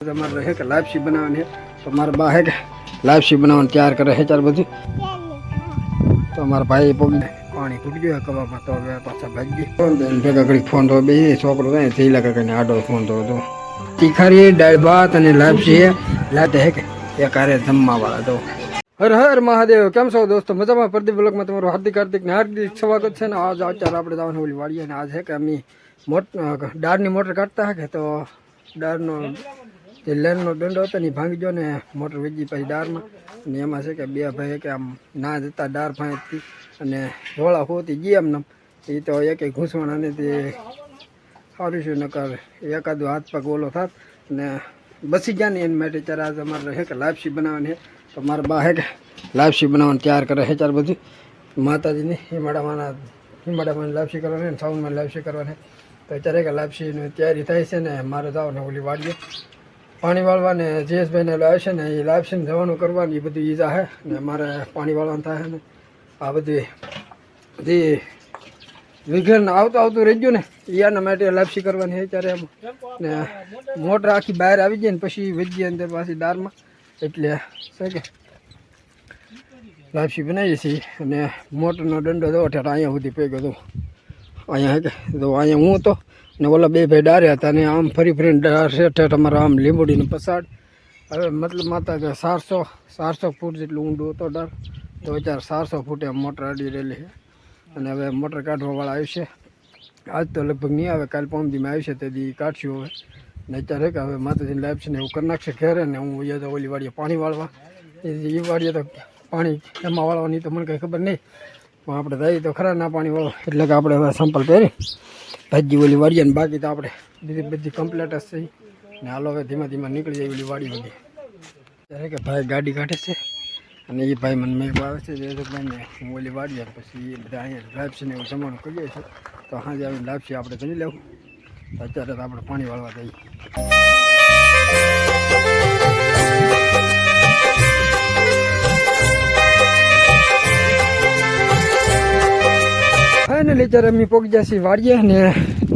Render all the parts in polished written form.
हमारे है कि लापसी बनाने है तो हमारा बा है कि लापसी बनाने तैयार करे है चार बजे तो हमारा भाई पानी फूट गयो है कबाब में तो હવે પાછા ભાગી ફોન દે ભેગા ઘડી ફોન તો બે છોકરો ને તે લગા કરીને આડો ફોન તો તીખારી દાળ ભાત અને લાપસી લાતે હે કે એ કારે જમવા વાળા તો હર હર મહાદેવ કેમ છો દોસ્તો મજામાં પ્રદીપ બ્લોગમાં તમારું હાર્દિક સ્વાગત છે ને આજ અત્યારે આપણે જવાનું ઓલી વાડીએ ને આજ હે કે અમે દાળની મોટર કાઢતા હે કે તો દાળનો જે લેનનો દંડો હતો ને ભાંગી ગયો ને મોટર વેચી પછી દાળમાં અને એમાં છે કે બે ભાઈ કે આમ ના જતા દાળ ભાંગતી અને ઢોળા હોતી ગઈ એમને એ તો એક ઘૂસવાના ને તે સારું છે નકર એકાદો હાથ પગ ઓલો થાત ને બસી ગયા ને એના માટે ત્યારે આજે અમારે હે કે લાપસી બનાવવાની છે તો મારા બા હે કે લાપસી બનાવવાનું તૈયાર કરે છે ત્યારે બધું માતાજીની હિમાડામાં લાપસી કરવાની ને સાઉન્ડમાં લાપસી કરવાની તો અત્યારે કે લાપસીની તૈયારી થાય છે ને મારે જવાનું ઓલી વાડીએ પાણી વાળવા ને જયેશભાઈને આવશે ને એ લાપસીને જવાનું કરવાનું એ બધું ઈજા હે ને મારે પાણી વાળવાનું થાય ને આ બધી જે વિઘન આવતું રહી ગયું ને એના માટે લાપસી કરવાની છે ત્યારે એમ ને મોટર આખી બહાર આવી જાય ને પછી વેચી અંદર પાછી દાળમાં એટલે છે કે લાપસી બનાવીએ છીએ અને મોટરનો દંડો દો ઠેઠ અહીંયા સુધી પગ્યો હતો અહીંયા હે કે તો અહીંયા હું હતો ને ઓલા બે ભાઈ ડાર્યા હતા ને આમ ફરીને ડારશે ઠેઠ અમારા આમ લીંબોડીને પસાડ હવે મતલબ માતા કે 400 ફૂટ જેટલું ઊંડું હતો ડાર તો અત્યારે 400 ફૂટે મોટર અડી રહેલી છે અને હવે મોટર કાઢવાવાળા આવશે આજ તો લગભગ નહીં આવે કાલ પોમદીમાં આવશે તેથી કાઢશું હવે ને અત્યારે કે હવે માતાજીને લાપસી ને એવું કરી નાખશે ઘેરે ને હું તો ઓલી વાડીએ પાણી વાળવા એ વાડીએ તો પાણી એમાં વાળવાની તો મને કંઈ ખબર નહીં પણ આપણે જઈએ તો ખરા ના પાણી વાળો એટલે કે આપણે હવે સંપલ પહેરી ભાજી ઓલી વાડીએ ને બાકી તો આપણે બધી કમ્પ્લેટ જ છે ને હાલો હવે ધીમે નીકળી જાય ઓલી વાડી બધી ત્યારે કે ભાઈ ગાડી કાઢે છે અને એ ભાઈ મને મેં આવે છે ભાઈને હું ઓલી વાડીએ પછી એ બધા અહીંયા લાપસીને એવું જમવાનું કરીએ છીએ તો સાંજે આવીને લાપસી આપણે કરી લેવું અત્યારે તો આપણે પાણી વાળવા જઈએ ફાઇનલી અત્યારે અમે પહોંચી ગયા છીએ વાડીએ ને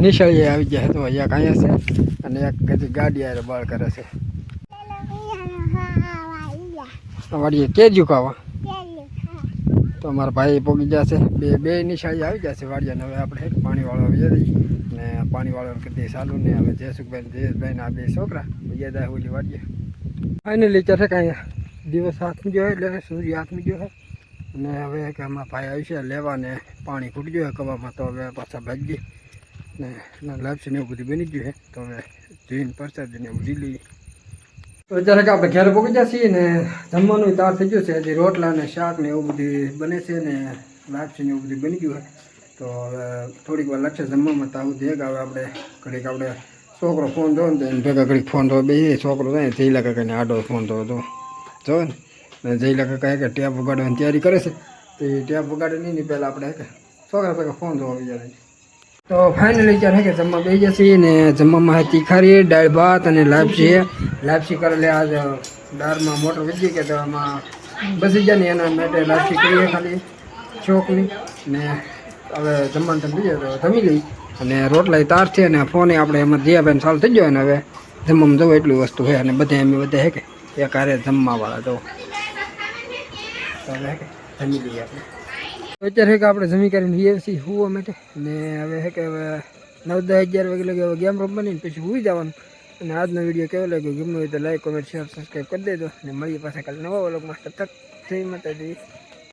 નિશાળીએ આવી ગયા તો એક અહીંયા છે અને એક બધી ગાડી આરે બાળ કરે છે વાડીએ કેજુ ખાવા તો અમારા ભાઈ પહોંચી ગયા છે બે નિશાળી આવી ગયા છે વાડીએ હવે આપણે પાણી વાળવા આવી જઈએ ને પાણી વાળવાનું કરી દઈએ ચાલુ ને હવે જયેશભાઈ આ બે છોકરા બીજા ઓલી વાડીએ ફાઇનલી અત્યારે કાંઈ દિવસ હાથમાં ગયો એટલે સૂર્ય હાથમાં ગયો અને હવે કે અમારા ભાઈ આવશે લેવા ને પાણી ફૂટી ગયું કબામાં તો હવે પાછા ભાગીએ ને લાપસી ને એવું બધું બની ગયું છે તો હવે જોઈને પ્રસાદને એવું લીલી તો અત્યારે કે આપણે ઘરે પહોંચી ગયા છીએ ને જમવાનું તૈયાર થઈ ગયું છે હજી રોટલા ને શાક ને એવું બધું બને છે ને લાપસી ને એવું બધું બની ગયું છે તો હવે થોડીક વાર લાગશે જમવામાં તો આવું દે કે હવે આપણે ઘડીક આપણે છોકરો ફોન દો ને ભેગા ઘડીક ફોન તો બે છોકરો થાય ને જઈલા કાકાને આડો ફોન તો જો ને જઈલા કાકા કે ટેપ વગાડવાની તૈયારી કરે છે તો એ ટેપ વગાડે નહીં પહેલાં આપણે કે છોકરા ભેગા ફોન તો આવી જાય તો ફાઇનલી અત્યારે કે જમવા બેસી જશે ને જમવામાં તીખારી દાળ ભાત અને લાપસી કરેલી આજ દાળમાં મોટર વીજી કે તો આમાં બસી જાય ને એના માટે લાપસી કરીએ ખાલી ચોકની ને હવે જમવાનું તમે બીજે તો જમી લઈ અને રોટલા તાર છે ને ફોને આપણે એમાં જીયાભાઈને સારું થઈ ગયો ને હવે જમવામાં જવું એટલી વસ્તુ છે અને બધા હે કે એ કારે જમવાવાળા તો હવે કે જમી લઈએ આપણે અત્યારે કે આપણે જમી કરીને લઈએ છીએ સુવા માટે ને હવે હે કે હવે 9-10-11 વાગે લગે હવે ગેમ રમવાની પછી સુઈ જવાનું અને આજનો વિડીયો કેવો લાગ્યો ગમ્યો હોય તો લાઈક કોમેન્ટ શેર સબસ્ક્રાઈબ કરી દેજો અને મળીએ પાછા કાલે નવા વ્લોગમાં તબ તક જય માતાજી.